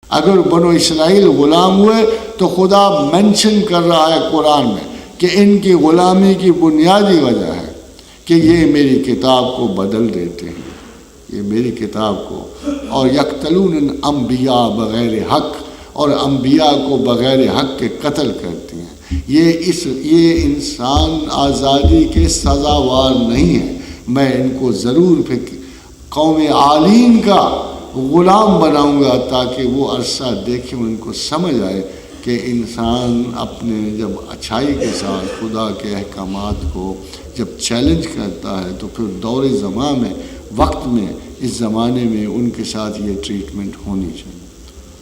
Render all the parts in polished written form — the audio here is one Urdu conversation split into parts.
اگر بنو اسرائیل غلام ہوئے تو خدا منشن کر رہا ہے قرآن میں کہ ان کی غلامی کی بنیادی وجہ ہے کہ یہ میری کتاب کو بدل دیتے ہیں، یہ میری کتاب کو، اور یقتلون الانبیاء بغیر حق، اور انبیاء کو بغیر حق کے قتل کرتی ہیں۔ یہ انسان آزادی کے سزاوار نہیں ہے۔ میں ان کو ضرور پھر قوم عالین کا غلام بناؤں گا تاکہ وہ عرصہ دیکھیں، ان کو سمجھ آئے کہ انسان اپنے جب اچھائی کے ساتھ خدا کے احکامات کو جب چیلنج کرتا ہے تو پھر دور زمان میں، وقت میں، اس زمانے میں ان کے ساتھ یہ ٹریٹمنٹ ہونی چاہیے۔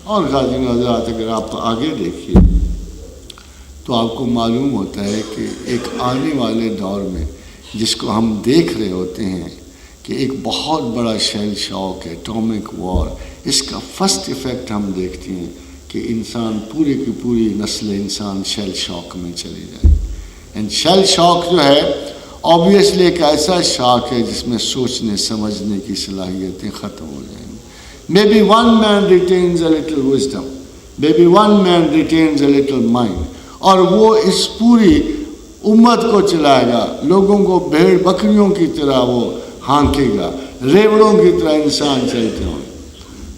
اور غازیوں حضرات، اگر آپ آگے دیکھیے تو آپ کو معلوم ہوتا ہے کہ ایک آنے والے دور میں جس کو ہم دیکھ رہے ہوتے ہیں کہ ایک بہت بڑا شیل شاک ہے، ایٹامک وار، اس کا فرسٹ ایفیکٹ ہم دیکھتے ہیں کہ انسان پورے کی پوری نسل انسان شیل شاک میں چلی جائے۔ اینڈ شیل شاک جو ہے obviously ایک ایسا شاک ہے جس میں سوچنے سمجھنے کی صلاحیتیں ختم ہو جائیں گی۔ Maybe one man retains a little wisdom, maybe one man retains a little mind، اور وہ اس پوری امت کو چلائے گا، لوگوں کو بھیڑ بکریوں کی طرح وہ ہانکے گا، ریوڑوں کی طرح انسان چلتے ہوں۔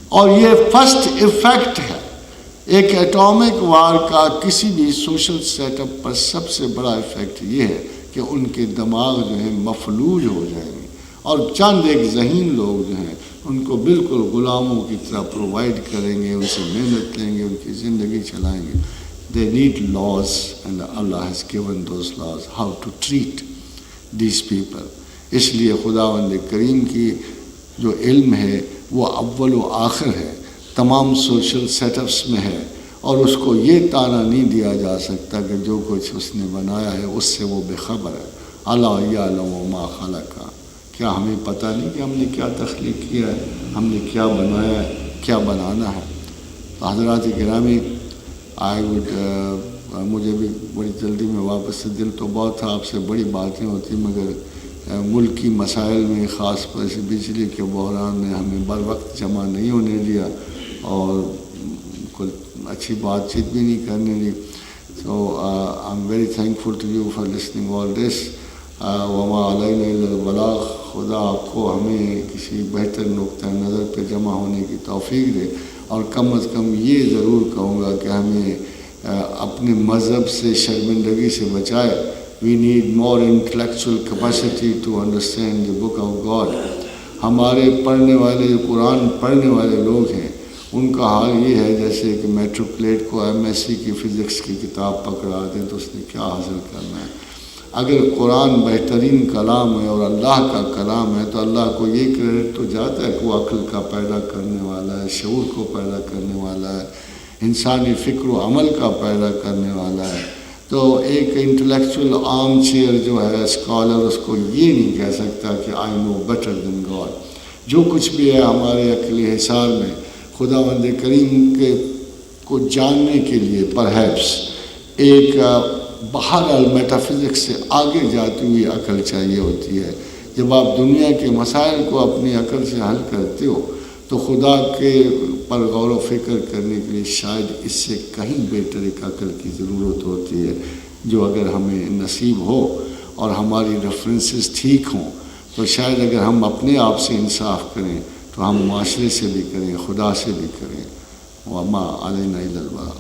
اور یہ فرسٹ ایفیکٹ ہے ایک ایٹامک وار کا کسی بھی سوشل سیٹ اپ پر۔ سب سے بڑا ایفیکٹ یہ ہے کہ ان کے دماغ جو ہیں مفلوج ہو جائیں گے، اور چند ایک ذہین لوگ جو ہیں ان کو بالکل غلاموں کی طرح پرووائڈ کریں گے، ان سے محنت لیں گے، ان کی زندگی چلائیں گے۔ They need laws and Allah has given those laws how to treat these people۔ اس لیے خداوند کریم کی جو علم ہے وہ اول و آخر ہے، تمام سوشل سیٹ اپس میں ہے، اور اس کو یہ تانا نہیں دیا جا سکتا کہ جو کچھ اس نے بنایا ہے اس سے وہ بے خبر ہے۔ الا یعلم ما خلق، کیا ہمیں پتہ نہیں کہ ہم نے کیا تخلیق کیا ہے، ہم نے کیا بنایا ہے، کیا بنانا ہے۔ تو حضرات گرامی، مجھے بھی بڑی جلدی میں واپس سے، دل تو بہت تھا، آپ سے بڑی باتیں ہوتی، مگر ملکی مسائل میں خاص طور سے بجلی کے بحران نے ہمیں بر وقت جمع نہیں ہونے دیا اور کوئی اچھی بات چیت بھی نہیں کرنے دی۔ So I'm very thankful to you for listening all this۔ وما علینا الا البلاغ۔ خدا آپ کو ہمیں کسی بہتر نقطۂ نظر پہ جمع ہونے کی توفیق دے، اور کم از کم یہ ضرور کہوں گا کہ ہمیں اپنے مذہب سے شرمندگی سے بچائے۔ We need more intellectual capacity to understand the book of God۔ ہمارے پڑھنے والے، جو قرآن پڑھنے والے لوگ ہیں، ان کا حال یہ ہے جیسے کہ میٹروپلیٹ کو MSc کی فزکس کی کتاب پکڑا دیں تو اس نے کیا حاصل کرنا ہے۔ اگر قرآن بہترین کلام ہے اور اللہ کا کلام ہے تو اللہ کو یہ کریڈٹ تو جاتا ہے کہ وہ عقل کا پیدا کرنے والا ہے، شعور کو پیدا کرنے والا ہے، انسانی فکر و عمل کا پیدا کرنے والا ہے۔ تو ایک انٹلیکچوئل عام چیئر جو ہے اسکالر، اس کو یہ نہیں کہہ سکتا کہ آئی نو بیٹر دین گاڈ۔ جو کچھ بھی ہے ہمارے عقلی حصار میں، خداوند کریم کے کو جاننے کے لیے پرہیپس ایک بہرحال میٹا فزکس سے آگے جاتی ہوئی عقل چاہیے ہوتی ہے۔ جب آپ دنیا کے مسائل کو اپنی عقل سے حل کرتے ہو تو خدا کے پر غور و فکر کرنے کے لیے شاید اس سے کہیں بہتر ایک عقل کی ضرورت ہوتی ہے، جو اگر ہمیں نصیب ہو اور ہماری ریفرنسز ٹھیک ہوں تو شاید اگر ہم اپنے آپ سے انصاف کریں تو ہم معاشرے سے بھی کریں، خدا سے بھی کریں۔ وما علینا الا البلاغ۔